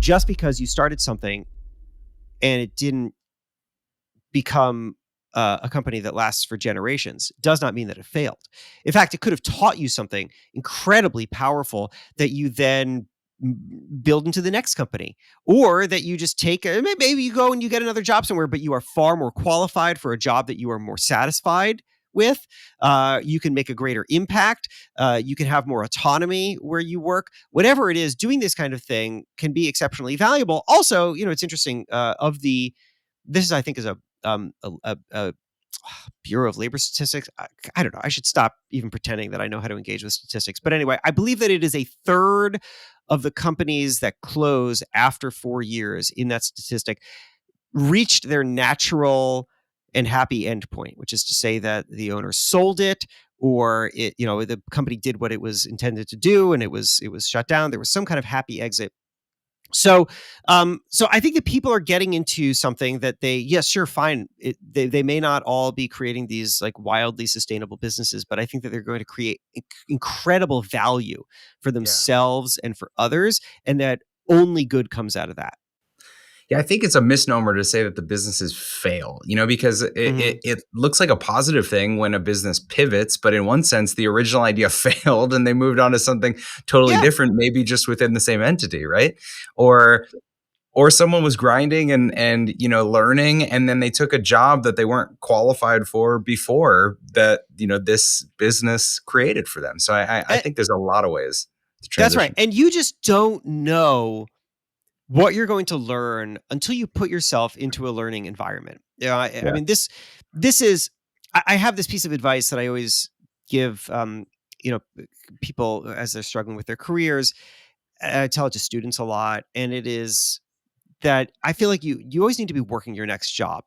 just because you started something and it didn't become a company that lasts for generations does not mean that it failed. In fact, it could have taught you something incredibly powerful that you then build into the next company, or that you just take, maybe you go and you get another job somewhere, but you are far more qualified for a job that you are more satisfied with. You can make a greater impact. You can have more autonomy where you work. Whatever it is, doing this kind of thing can be exceptionally valuable. Also, it's interesting. This is, I think, is a Bureau of Labor Statistics. I don't know. I should stop even pretending that I know how to engage with statistics. But anyway, I believe that it is a third of the companies that close after 4 years in that statistic reached their natural and happy endpoint, which is to say that the owner sold it, or the company did what it was intended to do, and it was shut down. There was some kind of happy exit. So I think that people are getting into something that fine. They may not all be creating these like wildly sustainable businesses, but I think that they're going to create incredible value for themselves and for others, and that only good comes out of that. Yeah, I think it's a misnomer to say that the businesses fail, because it looks like a positive thing when a business pivots, but in one sense, the original idea failed and they moved on to something totally different, maybe just within the same entity, right? Or someone was grinding and learning, and then they took a job that they weren't qualified for before that, this business created for them. So I think there's a lot of ways to transition. That's right. And you just don't know what you're going to learn until you put yourself into a learning environment. I mean, this is, I have this piece of advice that I always give, people as they're struggling with their careers. I tell it to students a lot, and it is that I feel like you always need to be working your next job.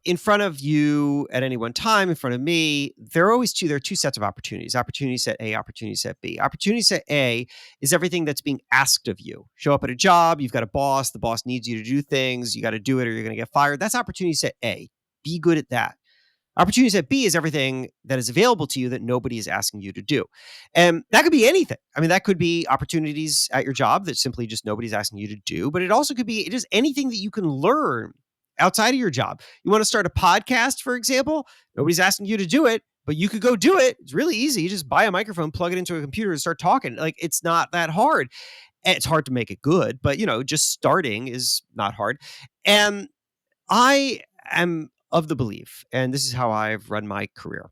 In front of you at any one time, in front of me, there are two sets of opportunities. Opportunity set A, opportunity set B. Opportunity set A is everything that's being asked of you. Show up at a job, you've got a boss, the boss needs you to do things, you got to do it or you're going to get fired. That's opportunity set A. Be good at that. Opportunity set B is everything that is available to you that nobody is asking you to do. And that could be anything. I mean, that could be opportunities at your job that simply just nobody's asking you to do, but it also could be just anything that you can learn outside of your job. You want to start a podcast, for example? Nobody's asking you to do it, but you could go do it. It's really easy. You just buy a microphone, plug it into a computer and start talking. Like, it's not that hard. And it's hard to make it good, but just starting is not hard. And I am of the belief, and this is how I've run my career,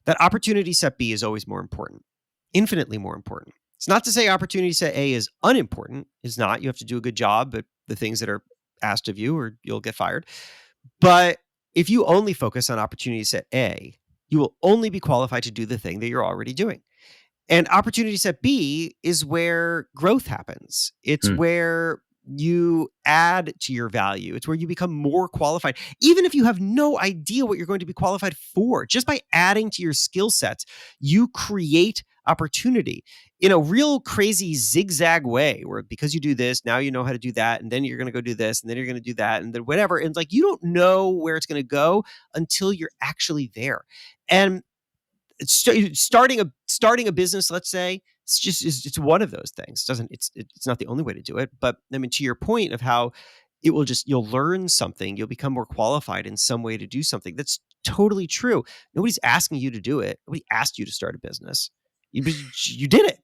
that opportunity set B is always more important, infinitely more important. It's not to say opportunity set A is unimportant. It's not. You have to do a good job at the things that are asked of you or you'll get fired. But if you only focus on opportunity set A, you will only be qualified to do the thing that you're already doing. And opportunity set B is where growth happens. It's where you add to your value. It's where you become more qualified. Even if you have no idea what you're going to be qualified for, just by adding to your skill sets, you create opportunity in a real crazy zigzag way, where because you do this, now you know how to do that, and then you're going to go do this, and then you're going to do that, and then whatever. And it's like, you don't know where it's going to go until you're actually there. And starting a business, let's say, it's one of those things. It's not the only way to do it, but I mean, to your point of how you'll learn something, you'll become more qualified in some way to do something. That's totally true. Nobody's asking you to do it. Nobody asked you to start a business. You did it.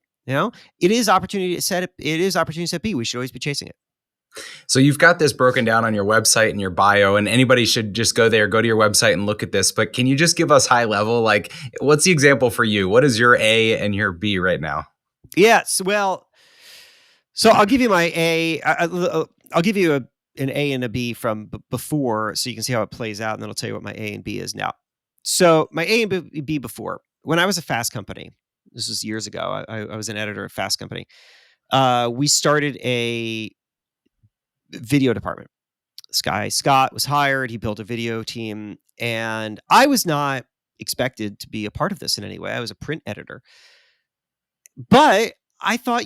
It is opportunity set. It is opportunity set B. We should always be chasing it. So you've got this broken down on your website and your bio, and anybody should just go to your website and look at this. But can you just give us high level, like, what's the example for you? What is your A and your B right now? Yes. Well, so I'll give you my A. I'll give you an A and a B from before, so you can see how it plays out, and then I'll tell you what my A and B is now. So my A and B before, when I was a Fast Company, this was years ago. I was an editor at Fast Company. We started a video department. This guy, Scott, was hired. He built a video team, and I was not expected to be a part of this in any way. I was a print editor. But I thought,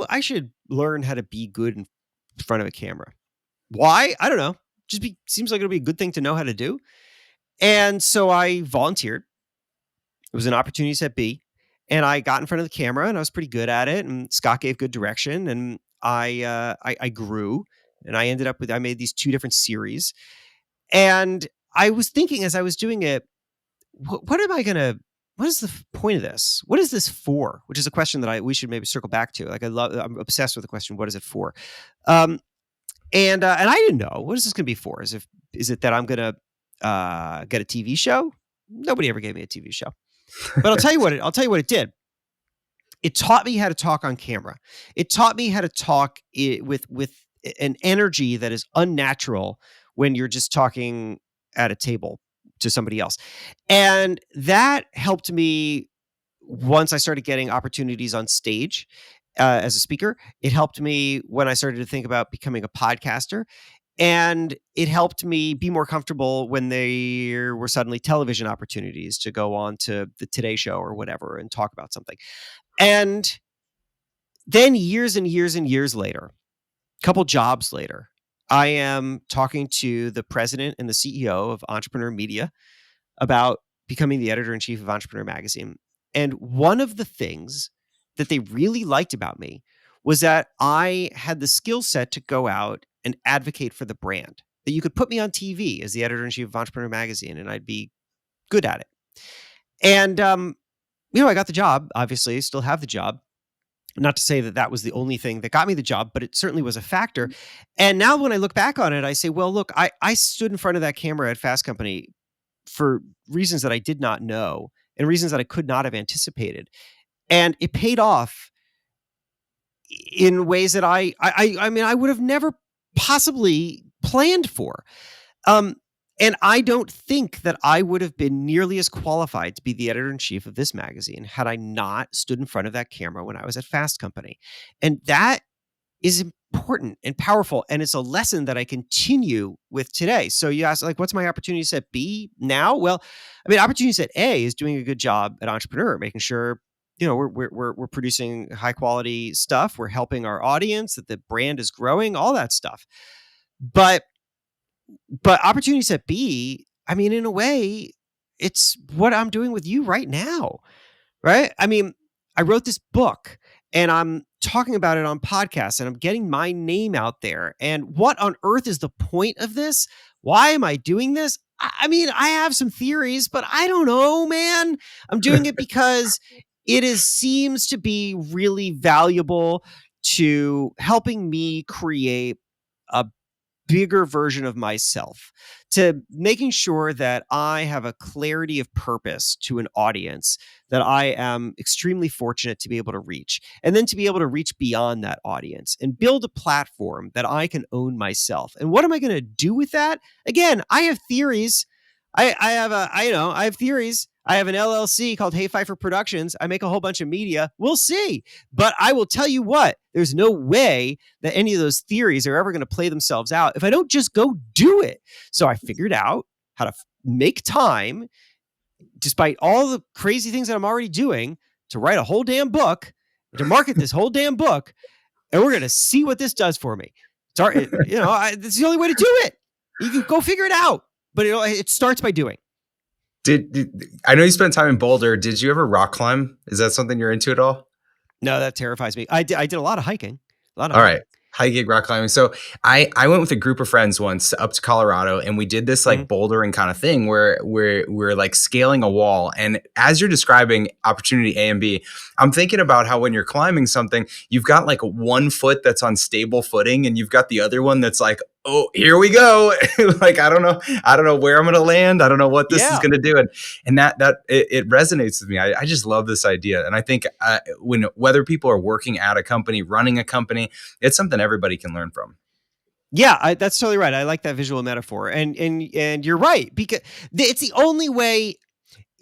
I should learn how to be good in front of a camera. Why? I don't know. Seems like it'll be a good thing to know how to do. And so I volunteered. It was an opportunity set B. And I got in front of the camera and I was pretty good at it. And Scott gave good direction. And I grew, and I made these 2 different series, and I was thinking as I was doing it, what am I gonna what is the point of this? What is this for? Which is a question that we should maybe circle back to. Like I'm obsessed with the question, what is it for? Um, and I didn't know, what is this gonna be for? Is it that I'm gonna get a TV show? Nobody ever gave me a TV show. But I'll tell you what it did. It taught me how to talk on camera. It taught me how to talk with an energy that is unnatural when you're just talking at a table to somebody else. And that helped me once I started getting opportunities on stage as a speaker. It helped me when I started to think about becoming a podcaster. And it helped me be more comfortable when there were suddenly television opportunities to go on to the Today Show or whatever and talk about something. And then years and years and years later, a couple jobs later, I am talking to the president and the CEO of Entrepreneur Media about becoming the editor in chief of Entrepreneur Magazine. And one of the things that they really liked about me was that I had the skill set to go out and advocate for the brand. That you could put me on TV as the editor in chief of Entrepreneur Magazine, and I'd be good at it. And I got the job. Obviously, still have the job. Not to say that that was the only thing that got me the job, but it certainly was a factor. And now when I look back on it, I say, well, look, I stood in front of that camera at Fast Company for reasons that I did not know and reasons that I could not have anticipated. And it paid off in ways that I would have never possibly planned for. Um, and I don't think that I would have been nearly as qualified to be the editor in chief of this magazine had I not stood in front of that camera when I was at Fast Company. And that is important and powerful. And it's a lesson that I continue with today. So you ask, like, what's my opportunity set B now? Well, I mean, opportunity set A is doing a good job at Entrepreneur, making sure, we're producing high quality stuff. We're helping our audience, that the brand is growing, all that stuff. But opportunity set B, I mean, in a way, it's what I'm doing with you right now. Right? I mean, I wrote this book and I'm talking about it on podcasts and I'm getting my name out there. And what on earth is the point of this? Why am I doing this? I mean, I have some theories, but I don't know, man. I'm doing it because seems to be really valuable to helping me create a bigger version of myself, to making sure that I have a clarity of purpose to an audience that I am extremely fortunate to be able to reach, and then to be able to reach beyond that audience and build a platform that I can own myself. And what am I going to do with that? Again, I have theories. I have theories. I have an LLC called Hey Feifer Productions. I make a whole bunch of media. We'll see. But I will tell you what, there's no way that any of those theories are ever going to play themselves out if I don't just go do it. So I figured out how to make time, despite all the crazy things that I'm already doing, to write a whole damn book, to market this whole damn book. And we're going to see what this does for me. It's the only way to do it. You can go figure it out. But it starts by doing. Did I know you spent time in Boulder? Did you ever rock climb? Is that something you're into at all? No, that terrifies me. I did a lot of hiking. All right. High gig rock climbing. So I went with a group of friends once up to Colorado, and we did this like bouldering kind of thing where we're like scaling a wall. And as you're describing opportunity A and B, I'm thinking about how when you're climbing something, you've got like one foot that's on stable footing, and you've got the other one that's like, oh, here we go. Like, I don't know where I'm going to land. I don't know what this is going to do. And it resonates with me. I just love this idea. And I think whether people are working at a company, running a company, it's something everybody can learn from. Yeah, that's totally right. I like that visual metaphor. And you're right, because it's the only way.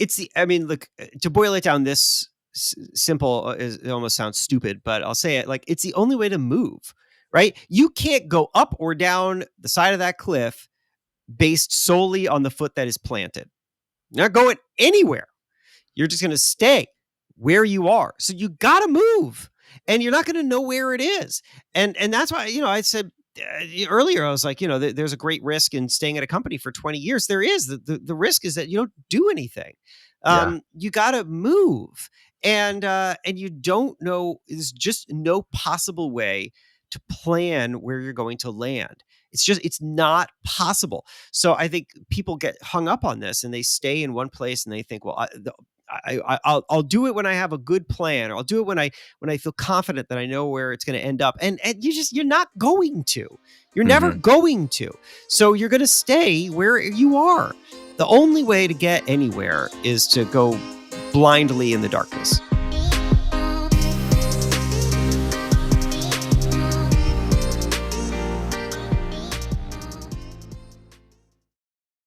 Look, to boil it down this simple, it almost sounds stupid, but I'll say it, like, it's the only way to move. Right? You can't go up or down the side of that cliff based solely on the foot that is planted. You're not going anywhere. You're just going to stay where you are. So you got to move, and you're not going to know where it is. And that's why, I said earlier, I was like, there's a great risk in staying at a company for 20 years. There is. The risk is that you don't do anything. You got to move. And you don't know, there's just no possible way to plan where you're going to land. It's not possible. So I think people get hung up on this and they stay in one place and they think, well, I'll do it when I have a good plan, or I'll do it when I feel confident that I know where it's going to end up. And you're not going to. You're never Mhm. going to. So you're going to stay where you are. The only way to get anywhere is to go blindly in the darkness.